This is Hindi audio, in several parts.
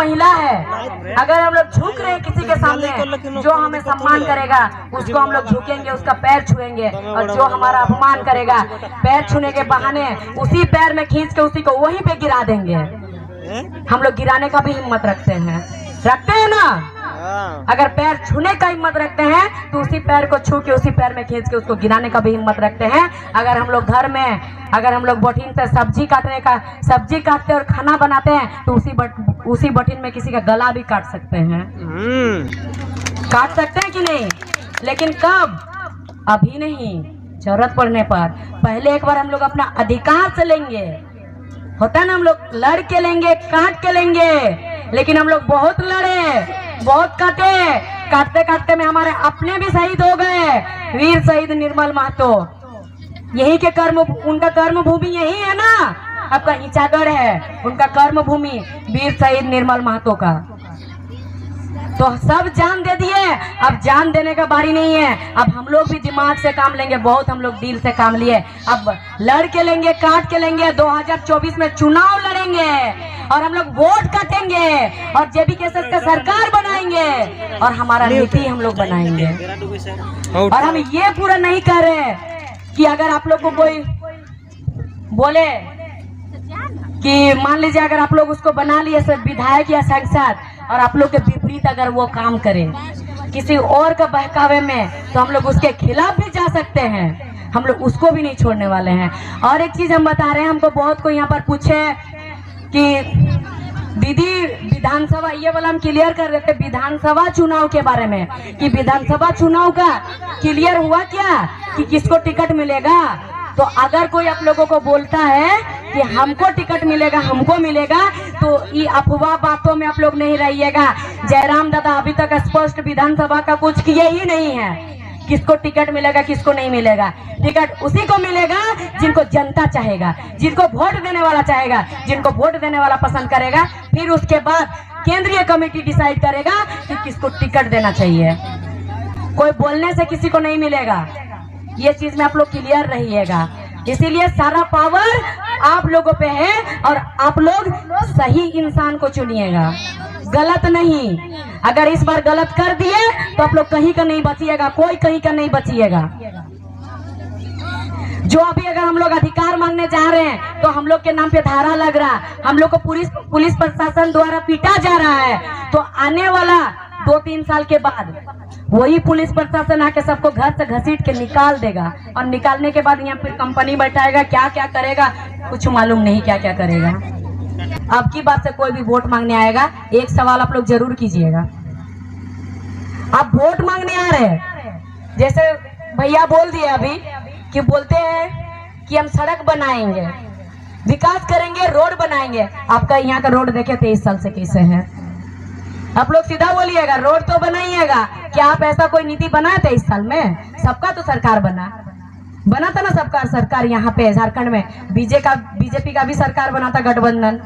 महिला है, अगर हम लोग झुक रहे हैं किसी के सामने, जो हमें सम्मान करेगा उसको हम लोग झुकेंगे, उसका पैर छुएंगे, और जो हमारा अपमान करेगा पैर छूने के बहाने उसी पैर में खींच के उसी को वहीं पे गिरा देंगे। हम लोग गिराने का भी हिम्मत रखते हैं ना। अगर पैर छूने का हिम्मत रखते हैं तो उसी पैर को छू के उसी पैर में खींच के उसको गिराने का भी हिम्मत रखते हैं। अगर हम लोग घर में अगर हम लोग बटीन से सब्जी काटते और खाना बनाते हैं तो उसी बटीन में किसी का गला भी काट सकते हैं। काट सकते हैं कि नहीं? लेकिन कब? अभी नहीं, जरूरत पड़ने पर। पहले एक बार हम लोग अपना अधिकार से लेंगे, होता है ना, हम लोग लड़ के लेंगे, काट के लेंगे। लेकिन हम लोग बहुत लड़े, बहुत काटते काटते में हमारे अपने भी शहीद हो गए। वीर शहीद निर्मल महतो, यही के उनका कर्म भूमि यही है ना, आपका ईचागढ़ है उनका कर्म भूमि, वीर शहीद निर्मल महतो का। तो सब जान दे दिए, अब जान देने का बारी नहीं है। अब हम लोग भी दिमाग से काम लेंगे, बहुत हम लोग दिल से काम लिए। अब लड़ के लेंगे, काट के लेंगे। 2024 में चुनाव लड़ेंगे और हम लोग वोट काटेंगे और जेबी केसस का सरकार बनाएंगे और हमारा नीति हम लोग बनाएंगे। और हम ये पूरा नहीं कर रहे कि अगर आप लोग को कोई बोले कि मान लीजिए अगर आप लोग उसको बना लिए विधायक या सांसद और आप लोग के विपरीत अगर वो काम करे किसी और का बहकावे में, तो हम लोग उसके खिलाफ भी जा सकते हैं। हम लोग उसको भी नहीं छोड़ने वाले हैं। और एक चीज हम बता रहे हैं, हमको बहुत कोई यहाँ पर पूछे कि दीदी विधानसभा, ये वाला हम क्लियर कर रहे थे विधानसभा चुनाव के बारे में कि विधानसभा चुनाव का क्लियर हुआ क्या कि किसको टिकट मिलेगा। तो अगर कोई आप लोगों को बोलता है कि हमको टिकट मिलेगा, हमको मिलेगा, तो ये अफवाह बातों में आप लोग नहीं रहिएगा। जयराम दादा अभी तक स्पष्ट विधानसभा का कुछ किए ही नहीं है, किसको टिकट मिलेगा किसको नहीं मिलेगा। टिकट उसी को मिलेगा जिनको जनता चाहेगा, जिनको वोट देने वाला चाहेगा, जिनको वोट देने वाला पसंद करेगा। फिर उसके बाद केंद्रीय कमेटी डिसाइड करेगा कि किसको टिकट देना चाहिए। कोई बोलने से किसी को नहीं मिलेगा, ये चीज में आप लोग क्लियर रहिएगा। इसीलिए सारा पावर आप लोगों पे है और आप लोग सही इंसान को चुनिएगा, गलत नहीं। अगर इस बार गलत कर दिए तो आप लोग कहीं का नहीं बचिएगा, कोई कहीं का नहीं बचिएगा। जो अभी अगर हम लोग अधिकार मांगने जा रहे हैं तो हम लोग के नाम पे धारा लग रहा, हम लोग को पुलिस प्रशासन द्वारा पीटा जा रहा है। तो आने वाला 2-3 साल के बाद वही पुलिस प्रशासन आके सबको घर से घसीट के निकाल देगा और निकालने के बाद यहाँ फिर कंपनी बैठाएगा, क्या क्या करेगा कुछ मालूम नहीं, क्या क्या करेगा। अब की बात से कोई भी वोट मांगने आएगा, एक सवाल आप लोग जरूर कीजिएगा। आप वोट मांगने आ रहे हैं, जैसे भैया बोल दिए अभी कि बोलते हैं कि हम सड़क बनाएंगे, विकास करेंगे, रोड बनाएंगे। आपका यहाँ का रोड देखे 23 साल से कैसे है। आप लोग सीधा बोलिएगा, रोड तो बनाइएगा। क्या आप ऐसा कोई नीति बनाए थे इस साल में? सबका तो सरकार बना था ना, सबका सरकार यहाँ पे झारखंड में बीजेपी का भी सरकार बना था, गठबंधन।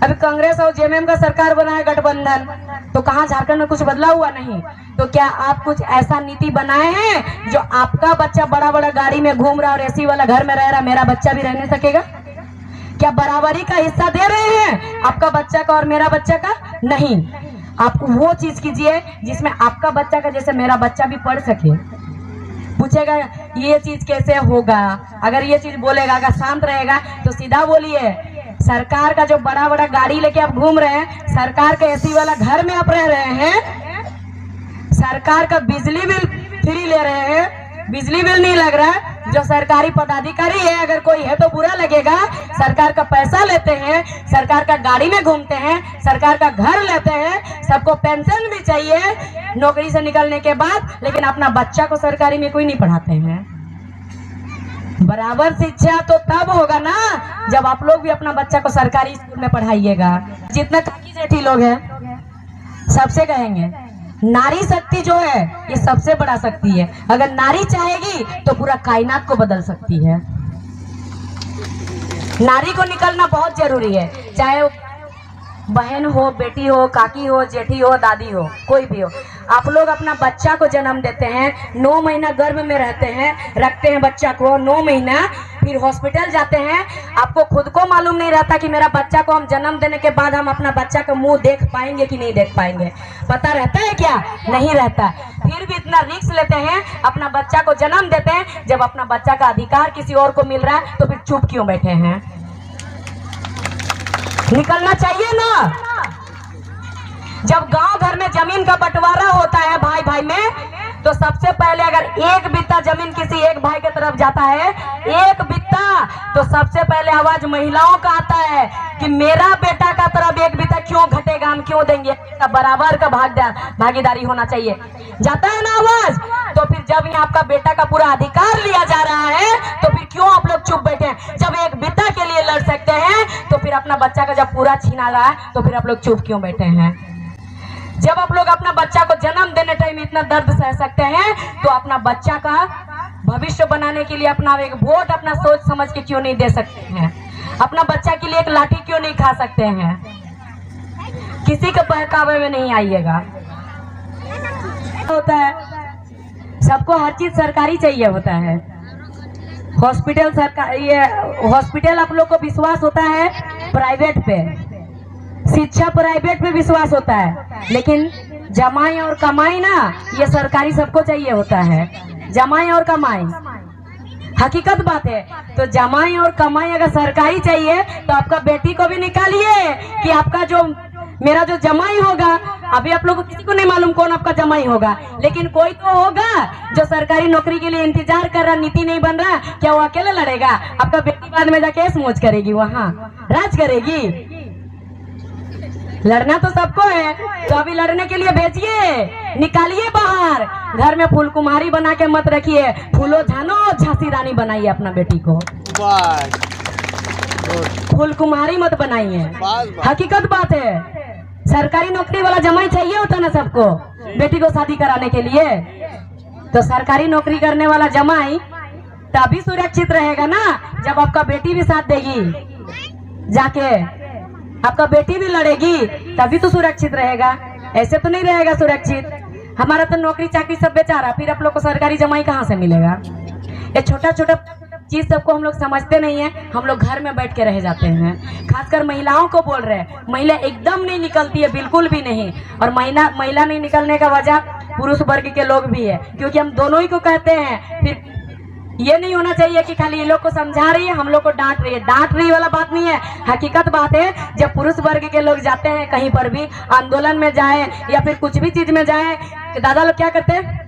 अभी कांग्रेस और जेएमएम का सरकार बना है गठबंधन। तो कहाँ झारखंड में कुछ बदला हुआ नहीं? तो क्या आप कुछ ऐसा नीति बनाए हैं जो आपका बच्चा बड़ा बड़ा गाड़ी में घूम रहा और एसी वाला घर में रह रहा, मेरा बच्चा भी रह नहीं सकेगा? क्या बराबरी का हिस्सा दे रहे हैं आपका बच्चा का और मेरा बच्चा का? नहीं। आप वो चीज कीजिए जिसमें आपका बच्चा का जैसे मेरा बच्चा भी पढ़ सके। पूछेगा ये चीज कैसे होगा, अगर ये चीज बोलेगा, अगर शांत रहेगा तो सीधा बोलिए। सरकार का जो बड़ा बड़ा गाड़ी लेके आप घूम रहे हैं, सरकार के एसी वाला घर में आप रह रहे हैं, सरकार का बिजली बिल फ्री ले रहे हैं, बिजली बिल नहीं लग रहा है। जो सरकारी पदाधिकारी है, अगर कोई है तो बुरा लगेगा, सरकार का पैसा लेते हैं, सरकार का गाड़ी में घूमते हैं, सरकार का घर लेते हैं, सबको पेंशन भी चाहिए नौकरी से निकलने के बाद, लेकिन अपना बच्चा को सरकारी में कोई नहीं पढ़ाते हैं। बराबर शिक्षा तो तब होगा ना जब आप लोग भी अपना बच्चा को सरकारी स्कूल में पढ़ाइएगा। जितना काकी जेठी लोग हैं सबसे कहेंगे नारी शक्ति जो है ये सबसे बड़ा शक्ति है। अगर नारी चाहेगी तो पूरा कायनात को बदल सकती है। नारी को निकलना बहुत जरूरी है, चाहे बहन हो, बेटी हो, काकी हो, जेठी हो, दादी हो, कोई भी हो। आप लोग अपना बच्चा को जन्म देते हैं, 9 महीना गर्भ में रहते हैं, रखते हैं बच्चा को 9 महीना, फिर हॉस्पिटल जाते हैं, आपको खुद को मालूम नहीं रहता कि मेरा बच्चा को हम जन्म देने के बाद हम अपना बच्चा का मुंह देख पाएंगे कि नहीं देख पाएंगे। पता रहता है क्या? नहीं रहता। फिर भी इतना रिस्क लेते हैं, अपना बच्चा को जन्म देते हैं। जब अपना बच्चा का अधिकार किसी और को मिल रहा है तो फिर चुप क्यों बैठे हैं? निकलना चाहिए ना। जब गांव घर में जमीन का बंटवारा होता है भाई भाई में, तो सबसे पहले अगर एक बित्ता जमीन किसी एक भाई की तरफ जाता है, एक बित्ता, तो सबसे पहले आवाज महिलाओं का आता है कि मेरा बेटा का तरफ एक बित्ता क्यों घटेगा, हम क्यों देंगे? बराबर का भागीदारी होना चाहिए। जाता है ना आवाज? तो फिर जब यहाँ आपका बेटा का पूरा अधिकार लिया जा रहा है तो फिर क्यों आप लोग चुप बैठे हैं? जब एक बित्ता के लिए लड़ सकते हैं तो फिर अपना बच्चा का जब पूरा छीना रहा है तो फिर आप लोग चुप क्यों बैठे हैं? जब आप लोग अपना बच्चा को जन्म देने टाइम इतना दर्द सह सकते हैं तो अपना बच्चा का भविष्य बनाने के लिए अपना एक वोट अपना सोच समझ के क्यों नहीं दे सकते हैं? अपना बच्चा के लिए एक लाठी क्यों नहीं खा सकते हैं? किसी के बहकावे में नहीं आइएगा। होता है सबको हर चीज सरकारी चाहिए होता है। हॉस्पिटल सरकार, ये हॉस्पिटल आप लोग को विश्वास होता है प्राइवेट पे, शिक्षा प्राइवेट पे विश्वास होता है, लेकिन जमाई और कमाई ना ये सरकारी सबको चाहिए होता है। जमाई और कमाई हकीकत बात है। तो जमाई और कमाई अगर सरकारी चाहिए तो आपका बेटी को भी निकालिए कि आपका जो मेरा जो जमाई होगा, अभी आप लोगों को किसी को नहीं मालूम कौन आपका जमाई होगा, लेकिन कोई तो होगा जो सरकारी नौकरी के लिए इंतजार कर रहा, नीति नहीं बन रहा, क्या वो अकेले लड़ेगा? आपका बेटी बाद में जाके ऐसे मौज करेगी, वहाँ राज करेगी? लड़ना तो सबको है, तो अभी लड़ने के लिए भेजिए, निकालिए बाहर। घर में फूल कुमारी बना के मत रखिए, फूलो झानो झांसी रानी बनाइए अपना बेटी को, फूल कुमारी मत बनाइए। हकीकत बात है, सरकारी नौकरी वाला जमाई चाहिए होता ना सबको बेटी को शादी कराने के लिए। तो सरकारी नौकरी करने वाला जमाई तभी सुरक्षित रहेगा ना जब आपका बेटी भी साथ देगी, जाके आपका बेटी भी लड़ेगी, तभी तो सुरक्षित रहेगा। ऐसे तो नहीं रहेगा सुरक्षित। हमारा तो नौकरी चाकरी सब बेचारा, फिर आप लोग को सरकारी जमाई कहाँ से मिलेगा? ये छोटा छोटा चीज सबको हम लोग समझते नहीं है, हम लोग घर में बैठ के रह जाते हैं। खासकर महिलाओं को बोल रहे हैं, महिला एकदम नहीं निकलती है, बिल्कुल भी नहीं। और महिला नहीं निकलने का वजह पुरुष वर्ग के लोग भी है, क्योंकि हम दोनों ही को कहते हैं। फिर ये नहीं होना चाहिए कि खाली ये लोग को समझा रही है, हम लोग को डांट रही है। डांट रही वाला बात नहीं है, हकीकत बात है। जब पुरुष वर्ग के लोग जाते हैं कहीं पर भी आंदोलन में जाए या फिर कुछ भी चीज में जाए, दादा लोग क्या करते हैं,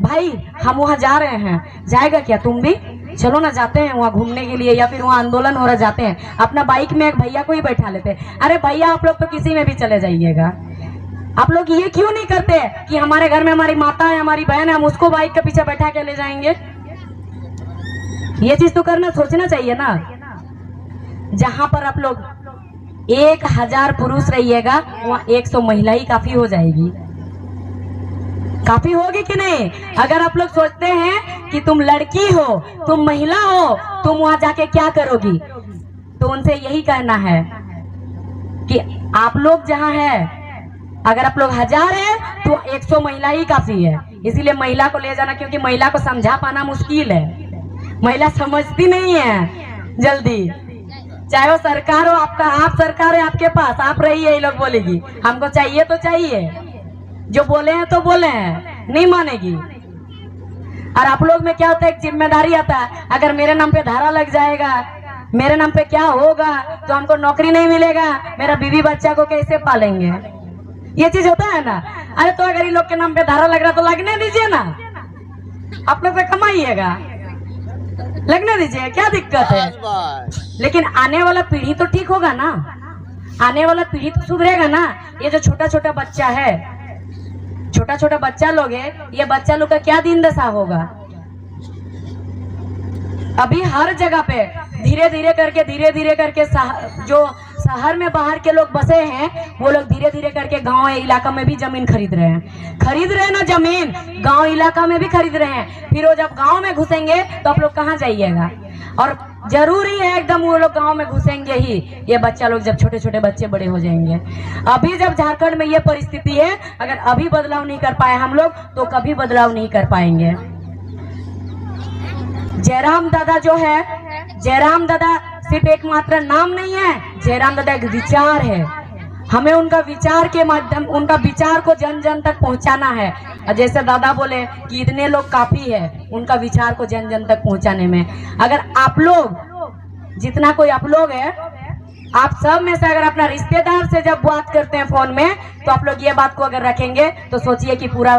भाई हम वहाँ जा रहे हैं, जाएगा क्या? तुम भी चलो ना, जाते हैं वहाँ घूमने के लिए, या फिर वहाँ आंदोलन हो रहा, जाते हैं। अपना बाइक में एक भैया को ही बैठा लेते हैं। अरे भैया आप लोग तो किसी में भी चले जाइएगा, आप लोग ये क्यों नहीं करते कि हमारे घर में हमारी माता है, हमारी बहन है, हम उसको बाइक के पीछे बैठा के ले जाएंगे? ये चीज तो करना, सोचना चाहिए ना। जहां पर आप लोग 1000 पुरुष रहिएगा वहाँ 100 महिला ही काफी हो जाएगी। काफी होगी कि नहीं? अगर आप लोग सोचते हैं कि तुम लड़की हो, तुम महिला हो, तुम वहां जाके क्या करोगी, तो उनसे यही कहना है कि आप लोग जहां है, अगर आप लोग 1000 है तो 100 महिला ही काफी है। इसीलिए महिला को ले जाना, क्योंकि महिला को समझा पाना मुश्किल है। महिला समझती नहीं है जल्दी, चाहे वो सरकार हो, आपका आप सरकार है, आपके पास आप रहिए, ये लोग बोलेगी हमको चाहिए तो चाहिए, जो बोले हैं तो बोले हैं, नहीं मानेगी। और आप लोग में क्या होता है, एक जिम्मेदारी आता है, अगर मेरे नाम पे धारा लग जाएगा, मेरे नाम पे क्या होगा, तो हमको नौकरी नहीं मिलेगा, मेरा बीवी बच्चा को कैसे पालेंगे? ये चीज होता है ना। अरे तो अगर इन लोग के नाम पे धारा लग रहा तो लगने दीजिए ना, आप लोग से कमाइएगा, लगने दीजिए, क्या दिक्कत है? लेकिन आने वाला पीढ़ी तो ठीक होगा ना, आने वाला पीढ़ी तो सुधरेगा ना। ये जो छोटा छोटा बच्चा है, छोटा छोटा बच्चा लोग है, ये बच्चा लोग का क्या दिन दशा होगा? अभी हर जगह पे धीरे धीरे करके जो शहर में बाहर के लोग बसे हैं, वो लोग धीरे धीरे करके गांव इलाका में भी जमीन खरीद रहे हैं ना, जमीन गांव इलाका में भी खरीद रहे हैं। फिर वो जब गांव में घुसेंगे तो आप लोग कहाँ जाइएगा? और जरूरी है एकदम वो लोग गांव में घुसेंगे ही, ये बच्चा लोग जब छोटे छोटे बच्चे बड़े हो जाएंगे। अभी जब झारखंड में ये परिस्थिति है, अगर अभी बदलाव नहीं कर पाए हम लोग तो कभी बदलाव नहीं कर पाएंगे। जयराम दादा जो है, जयराम दादा सिर्फ एक मात्र नाम नहीं है, जयराम दादा एक विचार है। हमें उनका विचार के माध्यम, उनका विचार को जन जन तक पहुंचाना है। और जैसे दादा बोले कि इतने लोग काफी है उनका विचार को जन जन तक पहुंचाने में। अगर आप लोग, जितना कोई आप लोग है, आप सब में से अगर अपना रिश्तेदार से जब बात करते हैं फोन में, तो आप लोग ये बात को अगर रखेंगे तो सोचिए कि पूरा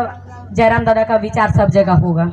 जयराम दादा का विचार सब जगह होगा।